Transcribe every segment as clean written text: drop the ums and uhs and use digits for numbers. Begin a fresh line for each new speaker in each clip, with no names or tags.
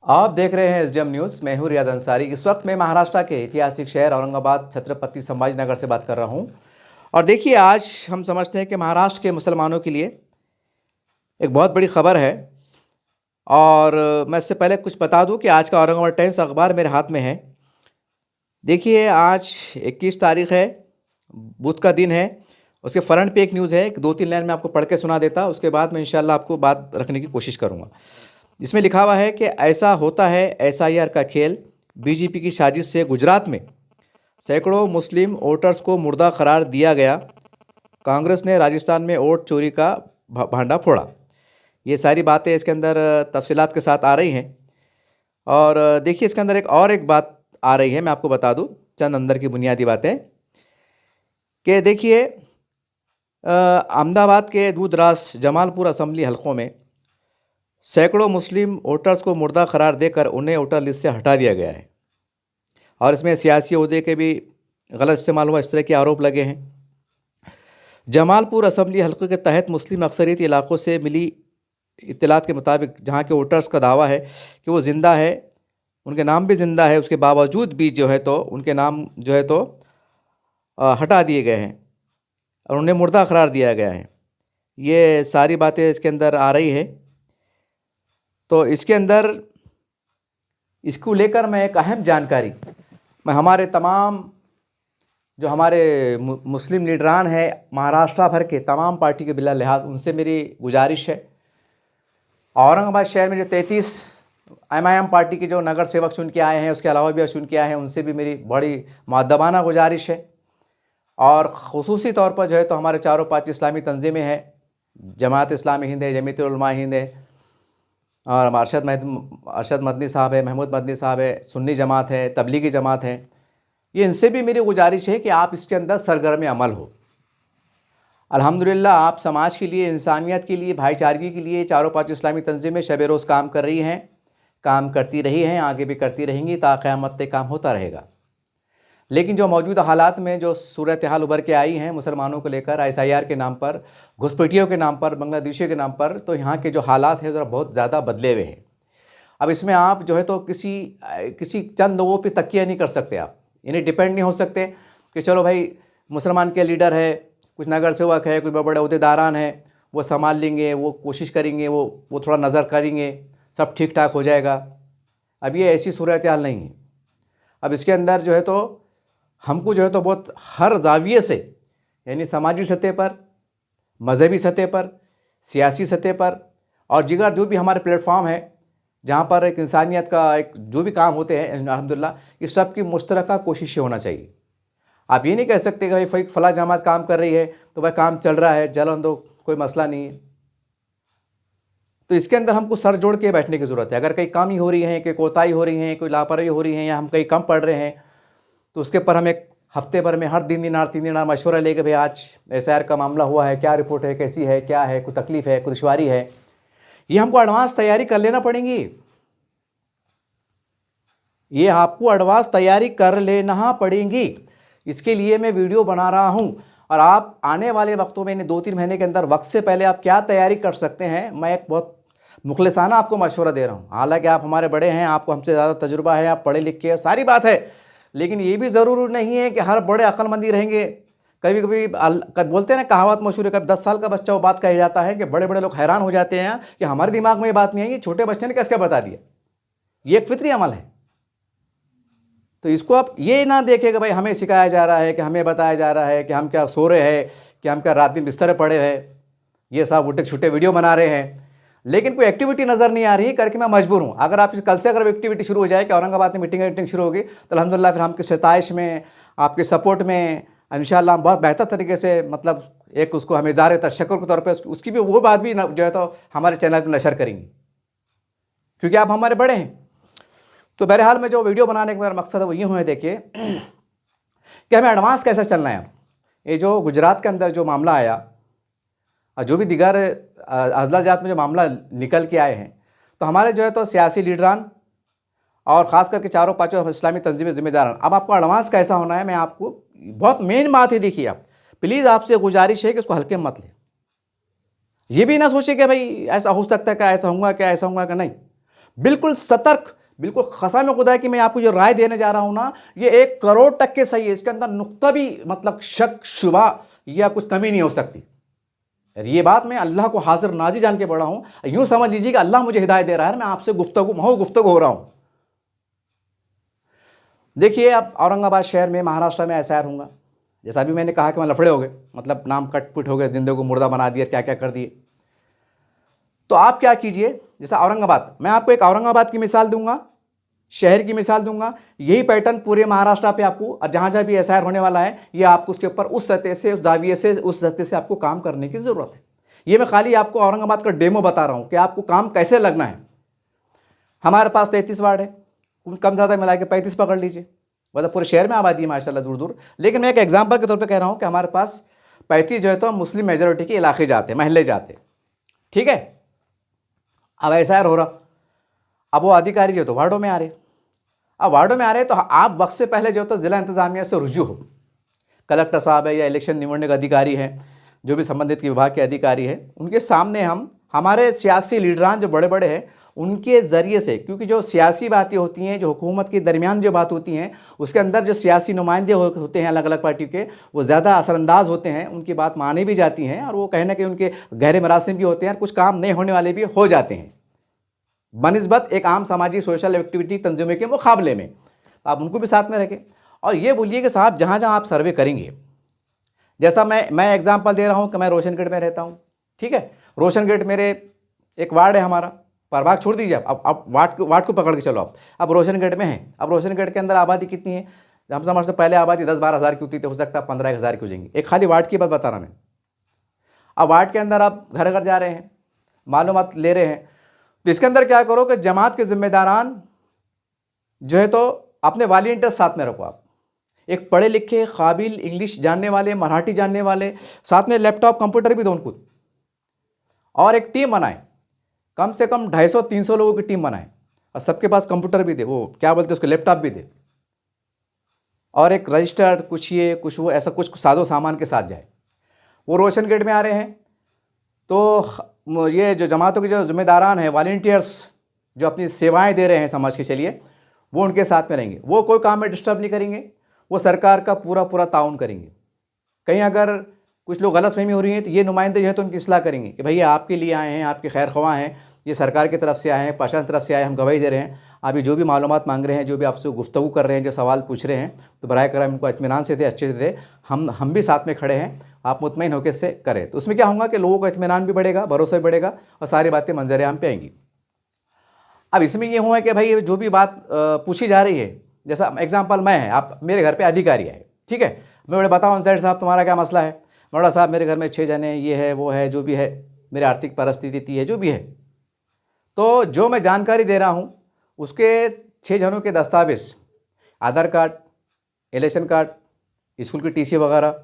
आप देख रहे हैं एसडीएम न्यूज़। मैं हूं रियाद अंसारी। इस वक्त मैं महाराष्ट्र के ऐतिहासिक शहर औरंगाबाद छत्रपति संभाजी नगर से बात कर रहा हूं। और देखिए, आज हम समझते हैं कि महाराष्ट्र के मुसलमानों के लिए एक बहुत बड़ी खबर है। और मैं इससे पहले कुछ बता दूं कि आज का औरंगाबाद टाइम्स अखबार मेरे हाथ में है। देखिए, आज 21 तारीख है, बुध का दिन है। उसके फ्रंट पे एक न्यूज़ है, 2-3 लाइन में आपको पढ़ के सुना देता। उसके बाद मैं इंशाल्लाह आपको बात रखने की कोशिश करूँगा। इसमें लिखा हुआ है कि ऐसा होता है एसआईआर का खेल। बीजेपी की साजिश से गुजरात में सैकड़ों मुस्लिम वोटर्स को मुर्दा करार दिया गया। कांग्रेस ने राजस्थान में वोट चोरी का भांडा फोड़ा। ये सारी बातें इसके अंदर तफसीलात के साथ आ रही हैं। और देखिए, इसके अंदर एक बात आ रही है, मैं आपको बता दूं चंद अंदर की बुनियादी बातें। कि देखिए, अहमदाबाद के दूरदराज जमालपुर असम्बली हलकों में सैकड़ों मुस्लिम वोटर्स को मुर्दा करार देकर उन्हें वोटर लिस्ट से हटा दिया गया है। और इसमें सियासी ओहदे के भी गलत इस्तेमाल हुआ, इस तरह के आरोप लगे हैं। जमालपुर असम्बली हलके के तहत मुस्लिम अक्सरियत इलाकों से मिली इत्तलात के मुताबिक जहां के वोटर्स का दावा है कि वो ज़िंदा है, उनके नाम भी ज़िंदा है, उसके बावजूद भी जो है तो उनके नाम जो है तो हटा दिए गए हैं और उन्हें मुर्दा करार दिया गया है। ये सारी बातें इसके अंदर आ रही हैं। तो इसके अंदर इसको लेकर मैं एक अहम जानकारी मैं हमारे तमाम जो हमारे मुस्लिम लीडरान हैं महाराष्ट्र भर के तमाम पार्टी के बिला लिहाज, उनसे मेरी गुजारिश है। औरंगाबाद शहर में जो 33 एमआईएम पार्टी के जो नगर सेवक चुन के आए हैं, उसके अलावा भी चुन के आए हैं, उनसे भी मेरी बड़ी मुअद्दबाना गुजारिश है। और ख़ुसूसी तौर पर जो है तो हमारे चारों 5 इस्लामी तंजीमें हैं, जमात इस्लामी हिंद है, जमीयत उलमा हिंद है, और अरशद मदनी साहब है, महमूद मदनी साहब है, सुन्नी जमात है, तबलीगी जमात है। ये इनसे भी मेरी गुजारिश है कि आप इसके अंदर सरगर्म अमल हो। अल्हम्दुलिल्लाह, आप समाज के लिए, इंसानियत के लिए, भाईचारगी के लिए चारों 5 इस्लामी तंजीमें शब रोज़ काम कर रही हैं, काम करती रही हैं, आगे भी करती रहेंगी, ता क़यामत तक काम होता रहेगा। लेकिन जो मौजूदा हालात में जो सूरत हाल उभर के आई हैं मुसलमानों को लेकर, एसआईआर के नाम पर, घुसपैठियों के नाम पर, बांग्लादेशियों के नाम पर, तो यहाँ के जो हालात हैं ज़रा बहुत ज़्यादा बदले हुए हैं। अब इसमें आप जो है तो किसी चंद लोगों पे तकिया नहीं कर सकते। आप इन्हें डिपेंड नहीं हो सकते कि चलो भाई मुसलमान के लीडर है, कुछ नगर सेवक है, कुछ बड़े अहदेदारान हैं, वो संभाल लेंगे, वो कोशिश करेंगे, वो थोड़ा नज़र करेंगे, सब ठीक ठाक हो जाएगा। अब ये ऐसी सूरत हाल नहीं है। अब इसके अंदर जो है तो हमको जो है तो बहुत हर जाविये से, यानी समाजी सतह पर, मज़हबी सतह पर, सियासी सतह पर, और जिगर जो भी हमारे प्लेटफॉर्म है जहाँ पर एक इंसानियत का एक जो भी काम होते हैं, अल्हम्दुलिल्लाह, ये सब की मुश्तरका कोशिश होना चाहिए। आप ये नहीं कह सकते कि भाई फ़ला जमात काम कर रही है तो भाई काम चल रहा है, चलन दो, कोई मसला नहीं है। तो इसके अंदर हमको सर जोड़ के बैठने की ज़रूरत है। अगर कहीं कमी हो रही है, कोई कोताही हो रही है, कोई लापरवाही हो रही है, या हम कहीं कम पढ़ रहे हैं, तो उसके पर हम एक हफ्ते भर में हर 3 दिन मशवरा लेके भाई आज एसआईआर का मामला हुआ है, क्या रिपोर्ट है, कैसी है, क्या है, कोई तकलीफ़ है, कोई दुश्वारी है, ये हमको एडवांस तैयारी कर लेना पड़ेगी। ये आपको एडवांस तैयारी कर लेना पड़ेगी। इसके लिए मैं वीडियो बना रहा हूँ। और आप आने वाले वक्तों में, 2-3 महीने के अंदर, वक्त से पहले आप क्या तैयारी कर सकते हैं, मैं एक बहुत मुखलिसाना आपको मशवरा दे रहा हूँ। हालांकि आप हमारे बड़े हैं, आपको हमसे ज़्यादा तजुर्बा है, आप पढ़े लिखे, सारी बात है, लेकिन ये भी ज़रूरी नहीं है कि हर बड़े अक्लमंदी रहेंगे। कभी कभी बोलते हैं ना, कहावत मशहूर है, कभी 10 साल का बच्चा वो बात कही जाता है कि बड़े बड़े लोग हैरान हो जाते हैं कि हमारे दिमाग में ये बात नहीं है, ये छोटे बच्चे ने कैसे बता दिया। ये एक फितरी अमल है। तो इसको आप ये ना देखें कि भाई हमें सिखाया जा रहा है, कि हमें बताया जा रहा है कि हम क्या सो रहे हैं, कि हम क्या रात दिन बिस्तर पड़े हैं, ये सब उल्टे छुट्टे वीडियो बना रहे हैं, लेकिन कोई एक्टिविटी नज़र नहीं आ रही करके मैं मजबूर हूँ। अगर आप कल से अगर एक्टिविटी शुरू हो जाए कि औरंगाबाद में मीटिंग शुरू होगी, तो अल्हम्दुलिल्लाह फिर आपकी सताइश में, आपके सपोर्ट में इंशाअल्लाह हम बहुत बेहतर तरीके से, मतलब एक उसको हम इज़हार तशक्कुर के तौर पर उसकी भी वो बात भी जो है तो हमारे चैनल पर नशर करेंगे, क्योंकि आप हमारे बड़े हैं। तो बहरहाल में जो वीडियो बनाने का मेरा मकसद है वो ये हुआ है, देखिए कि हमें एडवांस कैसे चलना है। ये जो गुजरात के अंदर जो मामला आया और जो भी दिगर अजला जात में जो मामला निकल के आए हैं, तो हमारे जो है तो सियासी लीडरान और ख़ास करके चारों 5 इस्लामी तंजीमें ज़िम्मेदार। अब आपको एडवांस कैसा होना है, मैं आपको बहुत मेन बात है, देखिए आप प्लीज़, आपसे गुजारिश है कि इसको हल्के में मत लें। ये भी ना सोचे कि भाई ऐसा हो सकता है क्या, ऐसा होगा क्या, ऐसा होगा क्या, नहीं। बिल्कुल सतर्क, बिल्कुल कसम खुदा कि मैं आपको जो राय देने जा रहा हूं ना, ये 1 करोड़ टक्के सही है। इसके अंदर नुक्ता भी मतलब शक शुबा या कुछ कमी नहीं हो सकती। ये बात मैं अल्लाह को हाजिर नाजी जान के पढ़ा हूं। यूं समझ लीजिए कि अल्लाह मुझे हिदायत दे रहा है, मैं आपसे गुफ्तगू हो रहा हूं। देखिए, अब औरंगाबाद शहर में, महाराष्ट्र में एसआईआर होगा। जैसा अभी मैंने कहा कि वहाँ लफड़े हो गए, मतलब नाम कटपुट हो गए, जिंदगी को मुर्दा बना दिया, क्या क्या कर दिए। तो आप क्या कीजिए, जैसा औरंगाबाद, मैं आपको एक औरंगाबाद की मिसाल दूंगा, शहर की मिसाल दूंगा। यही पैटर्न पूरे महाराष्ट्र पे आपको, और जहाँ जहाँ भी एसआईआर होने वाला है, ये आपको उसके ऊपर उस सतह से, उस जाविये से, उस सतह से आपको काम करने की ज़रूरत है। ये मैं खाली आपको औरंगाबाद का डेमो बता रहा हूँ कि आपको काम कैसे लगना है। हमारे पास 33 वार्ड है, कम ज़्यादा मिला के 35 पकड़ लीजिए, मतलब पूरे शहर में आबादी है माशाल्लाह दूर दूर। लेकिन मैं एक एग्जांपल के तौर पे कह रहा हूँ कि हमारे पास 35 जो है तो मुस्लिम मेजोरिटी के इलाके जाते हैं, महल्ले जाते हैं, ठीक है। अब एसआईआर हो रहा, अब वो अधिकारी जो तो वार्डों में आ रहे, अब वार्डों में आ रहे तो आप वक्त से पहले जो तो जिला इंतजामिया से रुजू हो, कलेक्टर साहब है या इलेक्शन निवडणूक अधिकारी हैं, जो भी संबंधित विभाग के अधिकारी हैं, उनके सामने हम हमारे सियासी लीडरान जो बड़े बड़े हैं उनके ज़रिए से, क्योंकि जो सियासी बातें होती हैं, जो हुकूमत के दरमियान जो बात होती हैं, उसके अंदर जो सियासी नुमाइंदे होते हैं अलग अलग पार्टी के, वो ज़्यादा असरअंदाज होते हैं, उनकी बात मानी भी जाती हैं, और वो कहीं ना कहीं उनके गहरे मरासिम भी होते हैं, और कुछ काम नहीं होने वाले भी हो जाते हैं बनिस्बत एक आम सामाजिक सोशल एक्टिविटी तंजीमों के मुकाबले में। आप उनको भी साथ में रखें। और ये बोलिए कि साहब जहाँ जहाँ आप सर्वे करेंगे, जैसा मैं एग्जांपल दे रहा हूँ कि मैं रोशनगढ़ में रहता हूँ, ठीक है। रोशनगढ़ मेरे एक वार्ड है हमारा, प्रभाग छोड़ दीजिए, अब वार्ड को पकड़ के चलो। अब रोशनगढ़ में है, अब रोशनगढ़ के अंदर आबादी कितनी है, हम समझते पहले आबादी 10-12 हज़ार की होती थी, हो सकता है 15-1 हज़ार की हो जाएंगी। एक खाली वार्ड की बात बता रहा मैं। अब वार्ड के अंदर आप घर घर जा रहे हैं, मालूमात ले रहे हैं, तो इसके अंदर क्या करो कि जमात के जिम्मेदारान जो है तो अपने वॉलंटियर्स साथ में रखो। आप एक पढ़े लिखे काबिल इंग्लिश जानने वाले, मराठी जानने वाले, साथ में लैपटॉप कंप्यूटर भी दो उनको, और एक टीम बनाए, कम से कम 250-300 लोगों की टीम बनाए, और सबके पास कंप्यूटर भी दे, वो क्या बोलते हैं उसको, लैपटॉप भी दे, और एक रजिस्टर्ड कुछ ये कुछ वो, ऐसा कुछ साजो सामान के साथ जाए। वो रोशनगढ़ में आ रहे हैं तो ये जो जमातों के जो जिम्मेदारान हैं, वॉलंटियर्स जो अपनी सेवाएं दे रहे हैं समझ के चलिए, वो उनके साथ में रहेंगे। वो कोई काम में डिस्टर्ब नहीं करेंगे, वो सरकार का पूरा ताउन करेंगे। कहीं अगर कुछ लोग गलतफहमी हो रही है तो ये नुमाइंदे जो है तो उनकी इस्लाह करेंगे कि भैया आपके लिए आए हैं, आपके खैर ख्वाह हैं, ये सरकार की तरफ से आए हैं, प्रशासन की तरफ से आए, हम गवाही दे रहे हैं, अभी जो भी मालूमात मांग रहे हैं, जो भी आपसे गुफ्तगू कर रहे हैं, जो सवाल पूछ रहे हैं, तो बराए करम इनको इत्मीनान से दे, अच्छे से दे, हम भी साथ में खड़े हैं, आप मुतमईन होकर से करें। तो उसमें क्या होगा कि लोगों का इत्मीनान भी बढ़ेगा, भरोसा भी बढ़ेगा, और सारी बातें मंजर आम पे आएंगी। अब इसमें ये हुआ कि भाई जो भी बात पूछी जा रही है, जैसा एग्जाम्पल मैं है, आप मेरे घर पर अधिकारी आए, ठीक है, मैं बड़े बताऊँ सैड साहब तुम्हारा क्या मसला है, मौला साहब मेरे घर में 6 जने, ये है वो है, जो भी है, मेरी आर्थिक परिस्थिति है, जो भी है, तो जो मैं जानकारी दे रहा हूँ उसके 6 जनों के दस्तावेज़, आधार कार्ड, इलेक्शन कार्ड, स्कूल की टीसी वगैरह,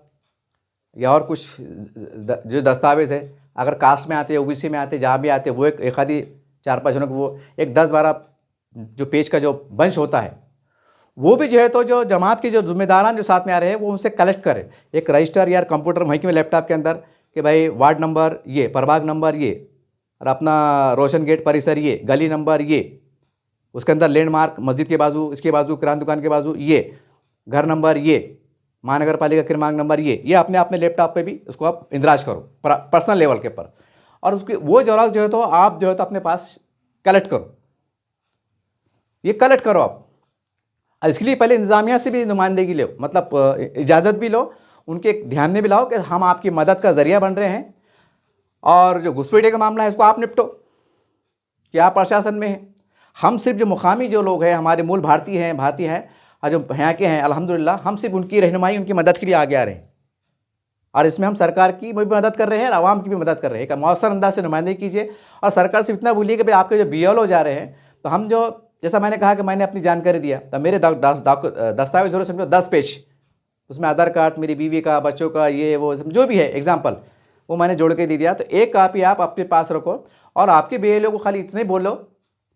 या और कुछ जो दस्तावेज़ है, अगर कास्ट में आते, ओबीसी में आते, जहाँ भी आते, वो एक आधी 4-5 जनों को, वो एक 10-12 जो पेज का जो बंच होता है, वो भी जो है तो जो जमात के जो जिम्मेदारान जो साथ में आ रहे हैं, वो उनसे कलेक्ट करें एक रजिस्टर या कंप्यूटर वहीं में लैपटॉप के अंदर, कि भाई वार्ड नंबर ये, प्रभाग नंबर ये, और अपना रोशन गेट परिसर ये, गली नंबर ये, उसके अंदर लैंडमार्क मस्जिद के बाजू, इसके बाजू किराना दुकान के बाजू ये, घर नंबर ये, महानगर पालिका क्रमांक नंबर ये अपने आप में लैपटॉप पे भी उसको आप इंदराज करो पर्सनल लेवल के ऊपर, और उसकी वो जराक जो है तो आप जो है तो अपने पास कलेक्ट करो, ये कलेक्ट करो आप। और इसके लिए पहले इंतजामिया से भी नुमाइंदगी लो, मतलब इजाज़त भी लो, उनके ध्यान में भी लाओ कि हम आपकी मदद का ज़रिया बन रहे हैं, और जो घुसपैठिए का मामला है इसको आप निपटो, कि आप प्रशासन में हैं। हम सिर्फ जो मुकामी जो लोग हैं, हमारे मूल भारतीय हैं और जो यहाँ के हैं, अल्हम्दुलिल्लाह हम सिर्फ उनकी रहनुमाई, उनकी मदद के लिए आगे आ रहे हैं, और इसमें हम सरकार की भी मदद कर रहे हैं और आवाम की भी मदद कर रहे हैं। एक मौसर अंदाज से नुमाइंदगी कीजिए, और सरकार से इतना बोलिए कि भाई आपके जो BLO जा रहे हैं, तो हम जो, जैसा मैंने कहा कि मैंने अपनी जानकारी दिया, तो मेरे दस्तावेज जरूर समझो 10 पेज, उसमें आधार कार्ड, मेरी बीवी का, बच्चों का, ये वो जो भी है एग्जाम्पल, वो मैंने जोड़ के दे दिया। तो एक कापी आप अपने पास रखो, और आपके BLO को खाली इतने बोलो,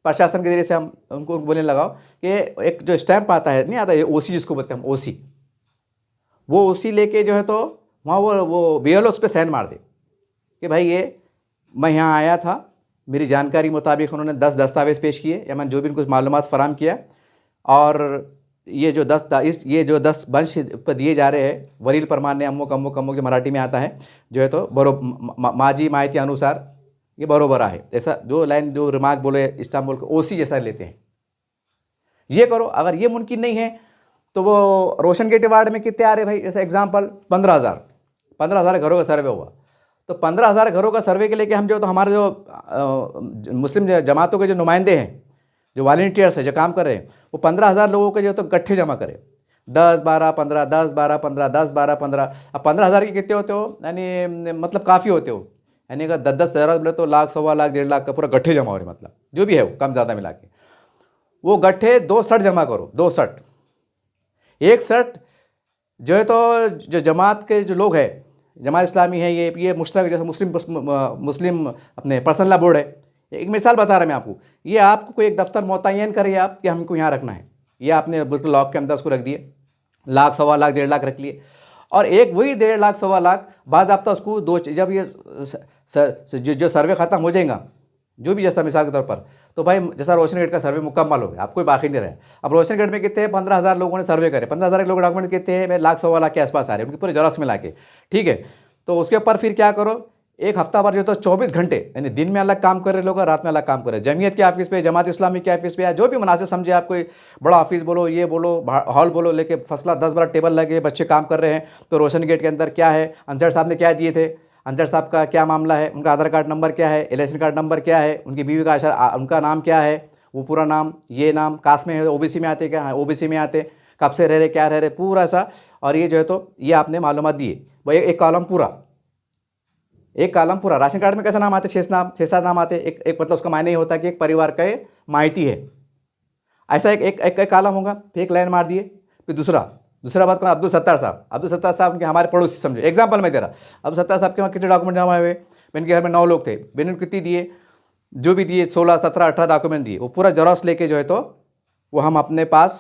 प्रशासन के जरिए से हम उनको बोलने लगाओ कि एक जो स्टैंप आता है, नहीं आता है OC जिसको बोलते हैं हम, OC, वो OC लेके जो है तो वहाँ वो BLO उस पर साइन मार दे कि भाई ये मैं यहाँ आया था, मेरी जानकारी मुताबिक उन्होंने 10 दस्तावेज़ पेश किए या मैंने जो भी उनको मालूमात फराम किया, और ये जो 10 वंश पर दिए जा रहे हैं, वरील प्रमाण ने अमुक अमुक अमुक जो मराठी में आता है जो है तो माझी माहिती अनुसार ये बरोबर है, ऐसा जो लाइन जो रिमार्क बोले इस्तांबुल को ओसी जैसा लेते हैं, ये करो। अगर ये मुमकिन नहीं है तो वो रोशन गेट वार्ड में कितने आ रहे भाई, जैसे एग्जांपल 15,000 घरों का सर्वे हुआ, तो 15,000 घरों का सर्वे के लेके हम जो तो हमारे जो मुस्लिम जमातों के जो नुमाइंदे हैं, जो वॉलंटियर्स हैं जो काम कर रहे हैं, वो 15,000 लोगों के जो तो गट्ठे जमा करें, 10 12 15 10 12 15 10 12 15। अब 15,000 के कितने होते हो, यानी मतलब काफ़ी होते हो, यानी अगर 10 हज़ार बोले तो लाख, 1.25 लाख, 1.5 लाख का पूरा गट्ठे जमा हो रहे, मतलब जो भी है वो कम ज़्यादा मिला के वो गट्ठे 2 सेट जमा करो, 2 सेट। एक सेट जो है तो जो जमात के जो लोग हैं, जमात इस्लामी है, ये मुश्तरक जैसे मुस्लिम अपने पर्सनल लॉ बोर्ड है, एक मिसाल बता रहा मैं आपको, ये आपको कोई एक दफ्तर मुतय्यन करे आप कि हमको यहाँ रखना है, ये आपने बिल्कुल लॉक के अंदर उसको रख दिए, लाख, 1.25 लाख, 1.5 लाख रख लिए, और एक वही 1.5 लाख 1.25 लाख बाज़ाब्ता उसको जब ये जो सर्वे ख़त्म हो जाएगा, जो भी जैसा मिसाल के तौर पर, तो भाई जैसा रोशन गेट का सर्वे मुकम्मल हो गया, आपको कोई बाकी नहीं रहा। अब रोशन गेट में कितने हैं, 15,000 लोगों ने सर्वे करे, 15,000 लोग डॉक्यूमेंट कितने हैं, लाख 1.25 लाख के आसपास आ रहे हैं उनकी पूरे जरास मिला के, ठीक है। तो उसके ऊपर फिर क्या करो, एक हफ्ता भर जो तो 24 घंटे, यानी दिन में अलग काम कर रहे लोग, रात में अलग काम कर रहे, जमीयत के ऑफिस पे, जमात इस्लामी के ऑफिस पे, या जो भी मुनासिब समझे आप, कोई बड़ा ऑफिस बोलो, ये बोलो, हॉल बोलो, लेके फसला 10-12 टेबल लगे, बच्चे काम कर रहे हैं, तो रोशन गेट के अंदर क्या है, अंजर साहब ने क्या दिए थे, अंजर साहब का क्या मामला है, उनका आधार कार्ड नंबर क्या है, इलेक्शन कार्ड नंबर क्या है, उनकी बीवी का उनका नाम क्या है, वो पूरा नाम, ये नाम कास्ट में है, ओबीसी में आते क्या, हाँ ओबीसी में आते, कब से रह रहे, क्या रह रहे, पूरा सा। और ये जो है तो ये आपने मालूमात दिए भाई, एक कॉलम पूरा, एक कॉलम पूरा। राशन कार्ड में कैसे नाम आते, 6-7 नाम आते, एक मतलब उसका मायने ये होता है कि एक परिवार का ये माहिती है, ऐसा एक कॉलम होगा, फिर एक लाइन मार दिए, फिर दूसरा बात कौन, अब्दुल सत्तार साहब उनके हमारे पड़ोसी समझो, एग्जाम्पल में दे रहा, अब्दुल सत्तार साहब के वहाँ कितने डॉक्यूमेंट जमा हुए, इनके घर में 9 लोग थे, मैंने कितनी दिए, जो भी दिए 16 17 18 डॉक्यूमेंट दिए, वो पूरा जेरॉक्स लेके जो है तो वो हम अपने पास